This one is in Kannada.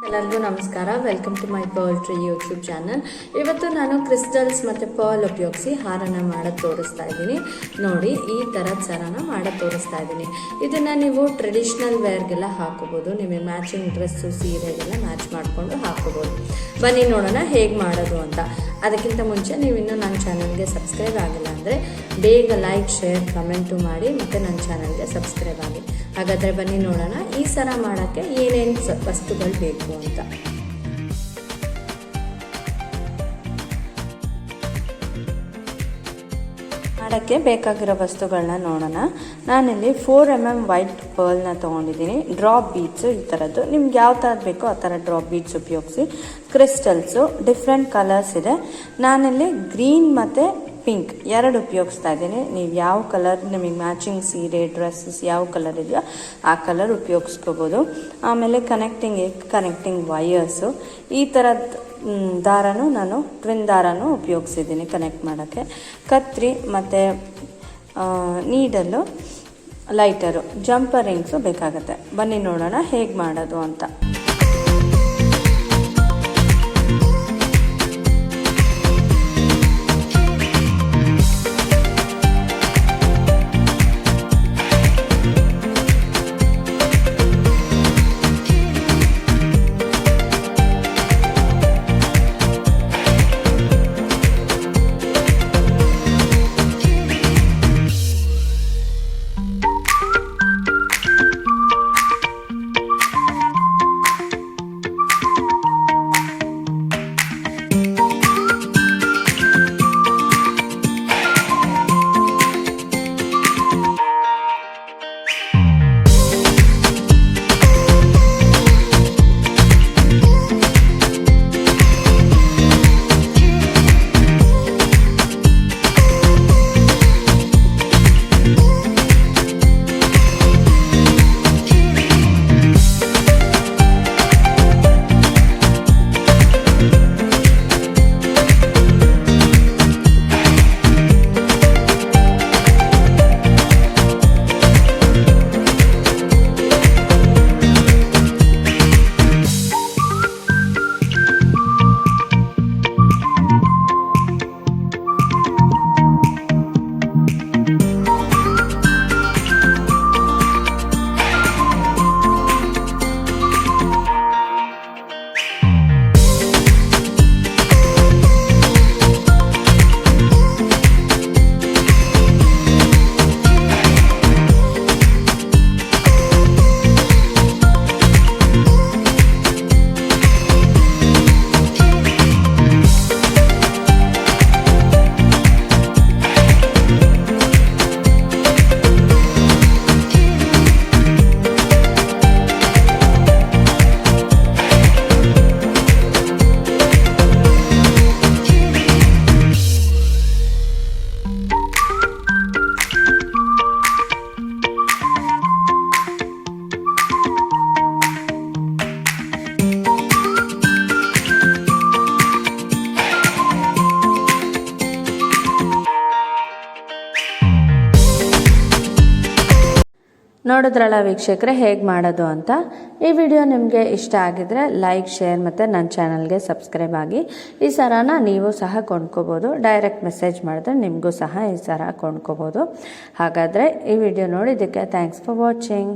ಎಲ್ಲರಿಗೂ ನಮಸ್ಕಾರ. Welcome to my pearl tree YouTube channel. ಇವತ್ತು ನಾನು ಕ್ರಿಸ್ಟಲ್ಸ್ ಮತ್ತು ಪರ್ಲ್ ಉಪಯೋಗಿಸಿ ಹಾರನ ಮಾಡೋದು ತೋರಿಸ್ತಾ ಇದ್ದೀನಿ. ನೋಡಿ, ಈ ಥರದ ಸರನ ಮಾಡೋದು ತೋರಿಸ್ತಾ ಇದ್ದೀನಿ. ಇದನ್ನು ನೀವು ಟ್ರೆಡಿಷ್ನಲ್ ವೇರ್ಗೆಲ್ಲ ಹಾಕೋಬೋದು. ನಿಮಗೆ ಮ್ಯಾಚಿಂಗ್ ಡ್ರೆಸ್ಸು ಸೀರೆಗೆಲ್ಲ ಮ್ಯಾಚ್ ಮಾಡಿಕೊಂಡು ಹಾಕೋಬೋದು. ಬನ್ನಿ ನೋಡೋಣ ಹೇಗೆ ಮಾಡೋದು ಅಂತ. ಅದಕ್ಕಿಂತ ಮುಂಚೆ ನೀವಿನ್ನೂ ನನ್ನ ಚಾನಲ್ಗೆ ಸಬ್ಸ್ಕ್ರೈಬ್ ಆಗಿಲ್ಲ ಅಂದರೆ ಬೇಗ ಲೈಕ್, ಶೇರ್, ಕಮೆಂಟು ಮಾಡಿ ಮತ್ತು ನನ್ನ ಚಾನಲ್ಗೆ ಸಬ್ಸ್ಕ್ರೈಬ್ ಆಗಿ. ಹಾಗಾದರೆ ಬನ್ನಿ ನೋಡೋಣ ಈ ಸರ ಮಾಡೋಕ್ಕೆ ಏನೇನು ವಸ್ತುಗಳು ಬೇಕು ಅಂತ. ಮಾಡೋಕ್ಕೆ ಬೇಕಾಗಿರೋ ವಸ್ತುಗಳನ್ನ ನೋಡೋಣ. ನಾನಿಲ್ಲಿ 4mm ವೈಟ್ ಪರ್ಲ್ನ ತೊಗೊಂಡಿದ್ದೀನಿ. ಡ್ರಾಪ್ ಬೀಡ್ಸು ಈ ಥರದ್ದು, ನಿಮ್ಗೆ ಯಾವ ಥರದ್ದು ಬೇಕೋ ಆ ಥರ ಡ್ರಾಪ್ ಬೀಡ್ಸ್ ಉಪಯೋಗಿಸಿ. ಕ್ರಿಸ್ಟಲ್ಸು ಡಿಫ್ರೆಂಟ್ ಕಲರ್ಸ್ ಇದೆ. ನಾನಿಲ್ಲಿ ಗ್ರೀನ್ ಮತ್ತು ಪಿಂಕ್ ಎರಡು ಉಪಯೋಗಿಸ್ತಾ ಇದ್ದೀನಿ. ನೀವು ಯಾವ ಕಲರ್ ನಿಮಗೆ ಮ್ಯಾಚಿಂಗ್ ಸೀರೆ, ಡ್ರೆಸ್ಸಸ್ ಯಾವ ಕಲರ್ ಇದೆಯೋ ಆ ಕಲರ್ ಉಪಯೋಗಿಸ್ಕೋಬೋದು. ಆಮೇಲೆ ಕನೆಕ್ಟಿಂಗ್ ವಯರ್ಸು ಈ ಥರದ್ದು ದಾರನೂ ನಾನು ಟ್ವಿನ್ ದಾರನೂ ಉಪಯೋಗಿಸಿದ್ದೀನಿ ಕನೆಕ್ಟ್ ಮಾಡೋಕ್ಕೆ. ಕತ್ರಿ ಮತ್ತು ನೀಡಲು, ಲೈಟರು, ಜಂಪರ್ ರಿಂಗ್ಸು ಬೇಕಾಗುತ್ತೆ. ಬನ್ನಿ ನೋಡೋಣ ಹೇಗೆ ಮಾಡೋದು ಅಂತ. ನೋಡಿದ್ರಲ್ಲ ವೀಕ್ಷಕರೇ ಹೇಗೆ ಮಾಡೋದು ಅಂತ. ಈ ವಿಡಿಯೋ ನಿಮಗೆ ಇಷ್ಟ ಆಗಿದ್ರೆ ಲೈಕ್, ಶೇರ್ ಮತ್ತು ನನ್ನ ಚಾನಲ್ಗೆ ಸಬ್ಸ್ಕ್ರೈಬ್ ಆಗಿ. ಈ ಸರನ ನೀವು ಸಹ ಕೊಂಡ್ಕೋಬೋದು. ಡೈರೆಕ್ಟ್ ಮೆಸೇಜ್ ಮಾಡಿದ್ರೆ ನಿಮಗೂ ಸಹ ಈ ಸರ ಕೊಂಡ್ಕೋಬೋದು. ಹಾಗಾದರೆ ಈ ವಿಡಿಯೋ ನೋಡಿದ್ದಕ್ಕೆ ಥ್ಯಾಂಕ್ಸ್ ಫಾರ್ ವಾಚಿಂಗ್.